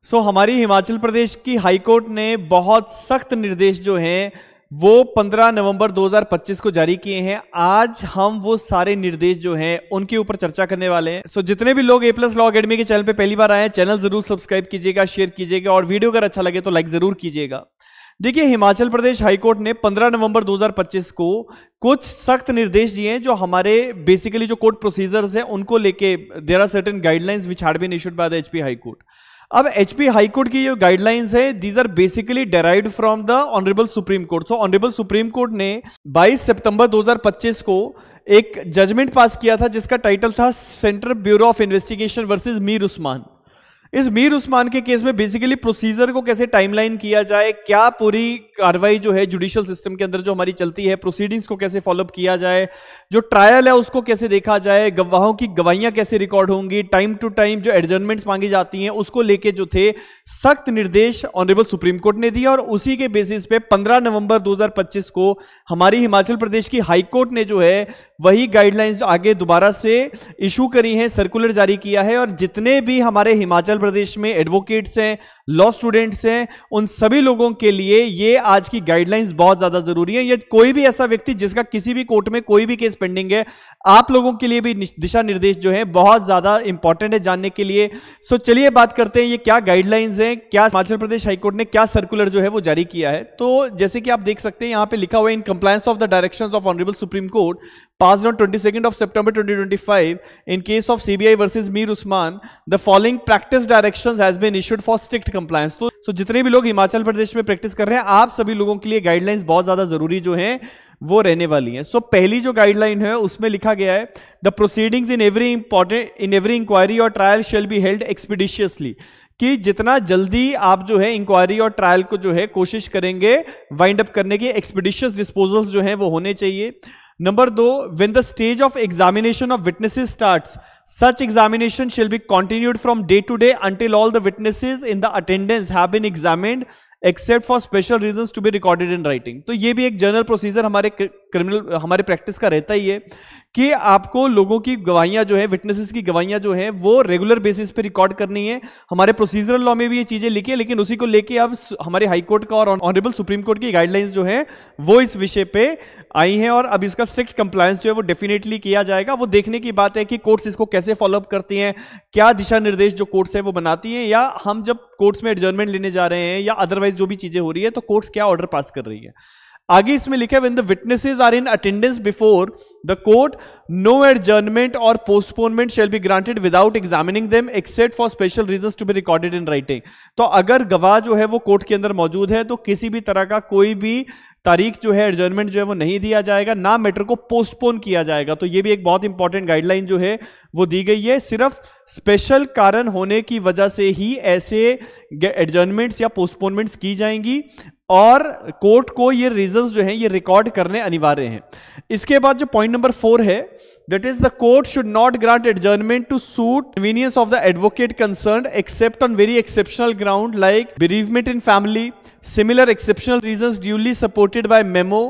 हमारी हिमाचल प्रदेश की high court ने बहुत सख्त निर्देश जो हैं वो 15 नवंबर 2025 को जारी किए हैं। आज हम वो सारे निर्देश जो हैं उनके ऊपर चर्चा करने वाले हैं। जितने भी लोग A+ लॉ अकेडमी के चैनल पे पहली बार आए हैं, चैनल जरूर सब्सक्राइब कीजिएगा, शेयर कीजिएगा और वीडियो अगर अच्छा लगे तो लाइक जरूर कीजिएगा। देखिए, हिमाचल प्रदेश हाई कोर्ट ने 15 नवंबर 2025 को कुछ सख्त निर्देश दिए हैं जो हमारे बेसिकली जो कोर्ट प्रोसीजर्स हैं उनको लेके there are certain guidelines which had been issued by the HP high court. अब HP हाई कोर्ट की जो गाइडलाइंस है, these are basically derived from the honourable supreme court. Honourable supreme court ने 22 सितंबर 2025 को एक जजमेंट पास किया था जिसका टाइटल था central bureau of investigation versus Mir Usman. इस मीर उस्मान के केस में बेसिकली प्रोसीजर को कैसे टाइमलाइन किया जाए, क्या पूरी कार्रवाई जो है जुडिशियल सिस्टम के अंदर जो हमारी चलती है, प्रोसीडिंग्स को कैसे फॉलोअप किया जाए, जो ट्रायल है उसको कैसे देखा जाए, गवाहों की गवाहियां कैसे रिकॉर्ड होंगी, टाइम टू टाइम जो एडजर्नमेंट्स मांगी जाती हैं उसको लेके जो थे सख्त निर्देश ऑनरेबल सुप्रीम कोर्ट ने दिया। और उसी के बेसिस पे 15 नवंबर 2025 को हमारी हिमाचल प्रदेश की हाई कोर्ट ने जो है वही गाइडलाइंस आगे दोबारा से इशू करी है, सर्कुलर जारी किया है। और जितने भी हमारे हिमाचल प्रदेश में एडवोकेट्स हैं, लॉ स्टूडेंट्स हैं, उन सभी लोगों के लिए ये आज की गाइडलाइंस बहुत ज्यादा जरूरी है। ये कोई भी ऐसा व्यक्ति जिसका किसी भी कोर्ट में कोई भी केस पेंडिंग है, आप लोगों के लिए भी दिशा निर्देश जो है बहुत ज्यादा इंपॉर्टेंट है जानने के लिए। चलिए बात करते हैं ये क्या गाइडलाइंस हैं, क्या हिमाचल प्रदेश हाईकोर्ट ने क्या सर्कुलर जो है वो जारी किया है। तो जैसे कि आप देख सकते हैं यहां पे लिखा हुआ है, in compliance of the directions of honourable supreme court passed on 22nd of September 2025 in case of CBI versus Mir Usman, the following practice directions has been issued for strict compliance। तो जितने भी लोग हिमाचल प्रदेश में practice कर रहे हैं, आप सभी लोगों के लिए गाइडलाइंस बहुत ज्यादा जरूरी जो हैं वो रहने वाली हैं। पहली जो गाइडलाइन है उसमें लिखा गया है, the proceedings in every inquiry और trial shall be held expeditiously, कि जितना जल्दी आप जो है इंक्वायरी और ट्रायल को जो है कोशिश करेंगे वाइंड अप करने की, एक्सपीडिशियस डिस्पोजल्स जो हैं वो होने चाहिए। Number 2, when the stage of examination of witnesses starts, such examination shall be continued from day to day until all the witnesses in the attendance have been examined except for special reasons to be recorded in writing। तो ये भी एक general procedure हमारे practice का रहता ही है कि आपको लोगों की गवाहियां जो है, विटनेसेस की गवाहियां जो है वो रेगुलर बेसिस पे रिकॉर्ड करनी है। हमारे प्रोसीजरल लॉ में भी ये चीजें लिखी है, लेकिन उसी को लेके अब हमारे हाई कोर्ट का और ऑनरेबल सुप्रीम कोर्ट की गाइडलाइंस जो है वो इस विषय पे आई हैं और अब इसका स्ट्रिक्ट कंप्लायंस जो है वो डेफिनेटली किया जाएगा। वो देखने की बात है कि कोर्ट्स इसको कैसे फॉलोअप करती हैं, क्या दिशा निर्देश जो कोर्ट्स है वो बनाती हैं, या हम जब कोर्ट्स में एडजर्नमेंट लेने जा रहे हैं या अदरवाइज जो भी चीजें हो रही है तो कोर्ट्स क्या ऑर्डर पास कर रही है। आगे इसमें लिखा है, when the witnesses are in attendance before the court, no adjournment और postponement shall be granted without examining them except for special reasons to be recorded in writing. तो अगर गवाह जो है वो कोर्ट के अंदर मौजूद है तो किसी भी तरह का कोई भी तारीख जो है एडजर्नमेंट जो है वो नहीं दिया जाएगा, ना मैटर को पोस्टपोन किया जाएगा। तो ये भी एक बहुत इंपॉर्टेंट गाइडलाइन जो है वो दी गई है। सिर्फ स्पेशल कारण होने की वजह से ही ऐसे एडजर्नमेंट्स या पोस्टपोनमेंट्स की जाएंगी और कोर्ट को ये रीजंस जो हैं ये रिकॉर्ड करने अनिवार्य हैं। इसके बाद जो पॉइंट नंबर 4 है, that is the court should not grant adjournment to suit convenience of the advocate concerned except on very exceptional ground like bereavement in family, similar exceptional reasons duly supported by memo.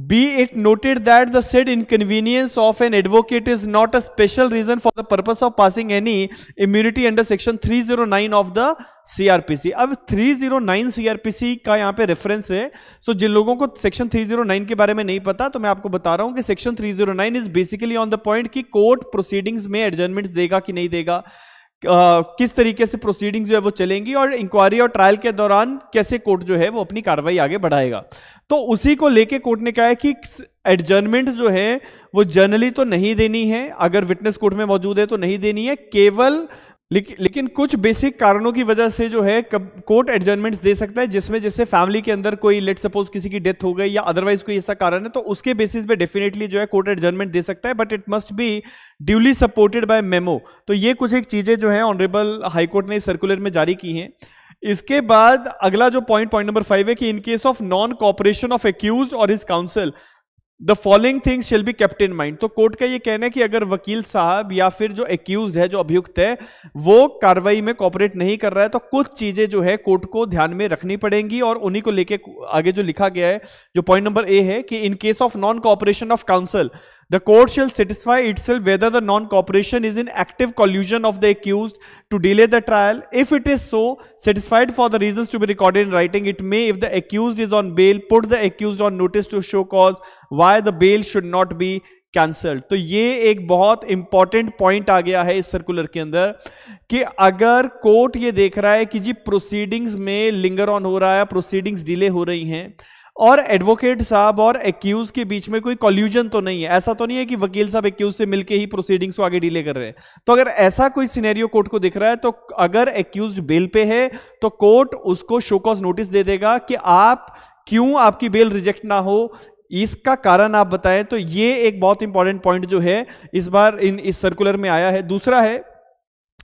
Be it noted that the said inconvenience of an advocate is not a special reason for the purpose of passing any immunity under section 309 of the CRPC। अब 309 CRPC का यहाँ पे reference है। जिन लोगों को section 309 के बारे में नहीं पता तो मैं आपको बता रहा हूँ कि section 309 is basically on the point कि कोर्ट प्रोसीडिंग्स में एडजर्नमेंट्स देगा कि नहीं देगा, किस तरीके से प्रोसीडिंग्स जो है वो चलेंगी और इंक्वायरी और ट्रायल के दौरान कैसे कोर्ट जो है वो अपनी कार्रवाई आगे बढ़ाएगा। तो उसी को लेके कोर्ट ने कहा है कि एडजर्नमेंट जो है वो जनरली तो नहीं देनी है, अगर विटनेस कोर्ट में मौजूद है तो नहीं देनी है, केवल लेकिन कुछ बेसिक कारणों की वजह से जो है कोर्ट एडजर्नमेंट्स दे सकता है, जिसमें जैसे फैमिली के अंदर कोई लेट सपोज किसी की डेथ हो गई या अदरवाइज कोई ऐसा कारण है तो उसके बेसिस पे डेफिनेटली जो है कोर्ट एडजर्नमेंट दे सकता है, but it must be duly supported by memo. तो ये कुछ एक चीजें जो है ऑनरेबल हाई कोर्ट ने सर्कुलर में जारी की हैं। इसके बाद अगला जो पॉइंट नंबर 5 है कि in case of non cooperation of accused और his counsel the following things shall be kept in mind. तो कोर्ट का ये कहना है कि अगर वकील साहब या फिर जो एक्यूज्ड है, जो अभियुक्त है, वो कार्रवाई में कोऑपरेट नहीं कर रहा है तो कुछ चीजें जो है कोर्ट को ध्यान में रखनी पड़ेंगी और उन्हीं को लेके आगे जो लिखा गया है, जो पॉइंट नंबर ए है कि in case of non cooperation of council The court shall satisfy itself whether the non-cooperation is in active collusion of the accused to delay the trial. If it is so satisfied for the reasons to be recorded in writing, it may, if the accused is on bail, put the accused on notice to show cause why the bail should not be cancelled. तो ये एक बहुत important point आ गया है इस circular के अंदर कि अगर कोर्ट ये देख रहा है कि जी प्रोसीडिंग्स में लिंगर ऑन हो रहा है, प्रोसीडिंग्स डिले हो रही हैं और एडवोकेट साहब और एक्यूज के बीच में कोई कॉल्यूजन तो नहीं है, ऐसा तो नहीं है कि वकील साहब एक्यूज से मिलके ही प्रोसीडिंग्स को आगे डिले कर रहे हैं, तो अगर ऐसा कोई सिनेरियो कोर्ट को दिख रहा है तो अगर एक्यूज बेल पे है तो कोर्ट उसको शो कॉज नोटिस दे देगा कि आप क्यों आपकी बेल रिजेक्ट ना हो, इसका कारण आप बताएं। तो ये एक बहुत इंपॉर्टेंट पॉइंट जो है इस बार इस सर्कुलर में आया है। दूसरा है,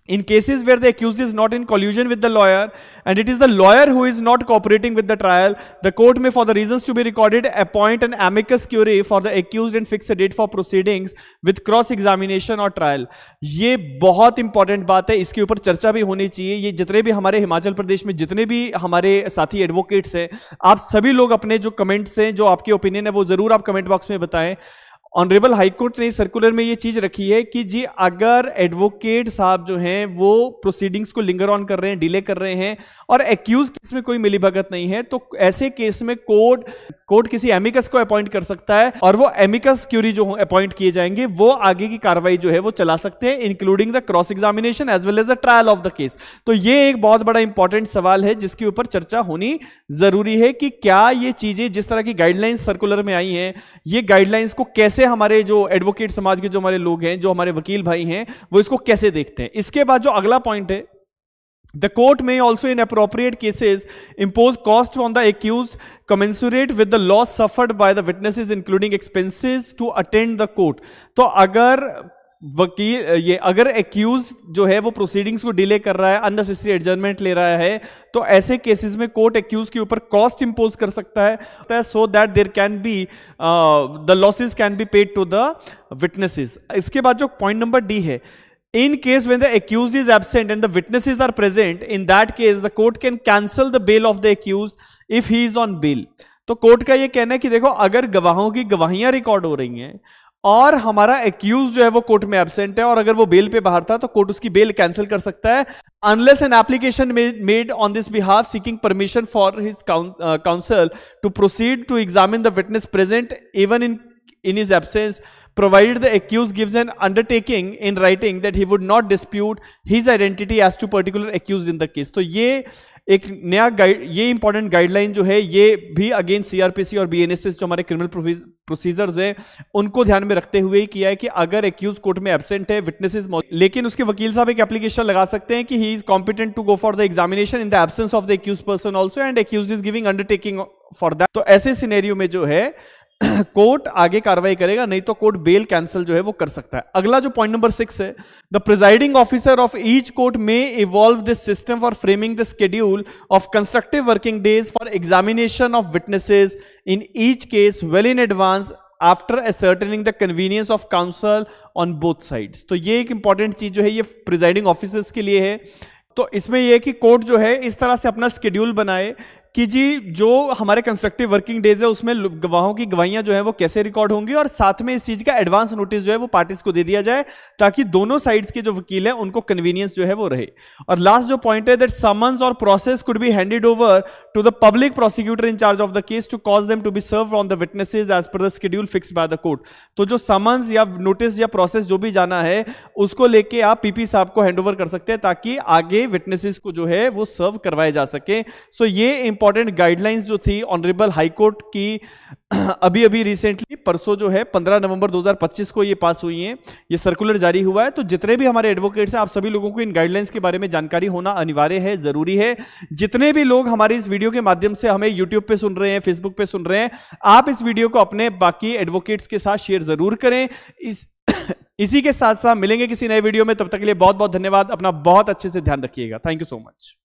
in cases where the accused is not in collusion with the lawyer and it is the lawyer who is not cooperating with the trial, the court may, for the reasons to be recorded, appoint an amicus curiae for the accused and fix a date for proceedings with cross examination or trial। ये बहुत important बात है, इसके ऊपर चर्चा भी होनी चाहिए। ये जितने भी हमारे हिमाचल प्रदेश में जितने भी हमारे साथी एडवोकेट्स हैं, आप सभी लोग अपने जो कमेंट्स हैं, जो आपके ओपिनियन है, वो जरूर आप कमेंट बॉक्स में बताएं। ऑनरेबल हाईकोर्ट ने सर्कुलर में ये चीज रखी है कि जी अगर एडवोकेट साहब जो हैं वो प्रोसीडिंग्स को लिंगर ऑन कर रहे हैं, डिले कर रहे हैं और एक्यूज केस में कोई मिलीभगत नहीं है, तो ऐसे केस में कोर्ट किसी एमिकस को अपॉइंट कर सकता है और वो एमिकस क्यूरी जो अपॉइंट किए जाएंगे वो आगे की कार्रवाई जो है वो चला सकते हैं, including the cross examination as well as the trial of the case. तो ये एक बहुत बड़ा इंपॉर्टेंट सवाल है जिसके ऊपर चर्चा होनी जरूरी है कि क्या ये चीजें, जिस तरह की गाइडलाइंस सर्कुलर में आई हैं, ये गाइडलाइंस को कैसे हमारे जो एडवोकेट समाज के जो हमारे लोग हैं, जो हमारे वकील भाई हैं, वो इसको कैसे देखते हैं। इसके बाद जो अगला पॉइंट है, the court may also in appropriate cases impose cost on the accused commensurate with the loss suffered by the witnesses including expenses to attend the court। तो अगर एक्यूज जो है वो प्रोसीडिंग्स को डिले कर रहा है, अननेसेसरी एडजर्नमेंट ले रहा है, तो ऐसे केसेस में कोर्ट एक्यूज के ऊपर कॉस्ट इंपोज कर सकता है so that there can be the losses can be paid to the witnesses. इसके बाद जो पॉइंट नंबर डी है, in case when the accused is absent and the witnesses are present, in that case the court can cancel the bail of the accused if he is on bail। तो court का ये कहना है कि देखो अगर गवाहों की गवाहियां रिकॉर्ड हो रही हैं और हमारा एक्यूज जो है वो कोर्ट में एब्सेंट है और अगर वो बेल पे बाहर था तो कोर्ट उसकी बेल कैंसिल कर सकता है unless an application made on this behalf seeking permission for his counsel to proceed to examine the witness present even in his absence, provided the accused gives an undertaking in writing that he would not dispute his identity as to particular accused in the case। तो ये एक नया ये important guideline जो है ये भी again CrPC और बीएनएसएस जो हमारे क्रिमिनल प्रोसीजर्स हैं उनको ध्यान में रखते हुए किया है कि अगर एक्यूज कोर्ट में एब्सेंट है, विटनेसेस लेकिन उसके वकील साहब एक एप्लीकेशन लगा सकते हैं कि he is competent to go for the examination in the absence of the accused person also and accused is giving undertaking for that. तो ऐसे सिनेरियो में जो है कोर्ट आगे कार्रवाई करेगा, नहीं तो कोर्ट बेल कैंसिल जो है वो कर सकता है। अगला जो पॉइंट नंबर 6 है, the presiding officer of each court may evolve this system for framing the schedule of constructive working days for examination of witnesses in each case well in advance after ascertaining the convenience of counsel on both sides। तो ये एक important चीज जो है ये presiding officers के लिए है। तो इसमें यह कि कोर्ट जो है इस तरह से अपना स्केड्यूल बनाए कि जी जो हमारे कंस्ट्रक्टिव वर्किंग डेज है उसमें गवाहों की गवाहियां जो है वो कैसे रिकॉर्ड होंगी और साथ में इस चीज का एडवांस नोटिस जो है वो पार्टीज को दे दिया जाए ताकि दोनों साइड्स के जो वकील हैं उनको कन्वीनियंस जो है वो रहे। और लास्ट जो पॉइंट है दैट समन्स और process could be handed over to the public prosecutor in charge of the case to cause them to be serve on the witnesses as per the schedule fixed by the court. तो जो summons या notice या process जो भी जाना है उसको लेके आप पीपी साहब को हैंड ओवर कर सकते हैं ताकि आगे विटनेसेस को जो है वो सर्व करवाए जा सके। सो ये इंपॉर्टेंट गाइडलाइंस जो थी ऑनरेबल हाईकोर्ट की अभी अभी रिसेंटली परसों जो है 15 नवंबर 2025 को ये पास हुई है, ये सर्कुलर जारी हुआ है। तो जितने भी हमारे एडवोकेट्स हैं आप सभी लोगों को इन गाइडलाइंस के बारे में जानकारी होना अनिवार्य है, जरूरी है। जितने भी लोग हमारे इस वीडियो के माध्यम से हमें यूट्यूब पे सुन रहे हैं, फेसबुक पे सुन रहे हैं, आप इस वीडियो को अपने बाकी एडवोकेट्स के साथ शेयर जरूर करें। इसी के साथ साथ मिलेंगे किसी नए वीडियो में, तब तक के लिए बहुत बहुत धन्यवाद। अपना बहुत अच्छे से ध्यान रखिएगा। Thank you so much.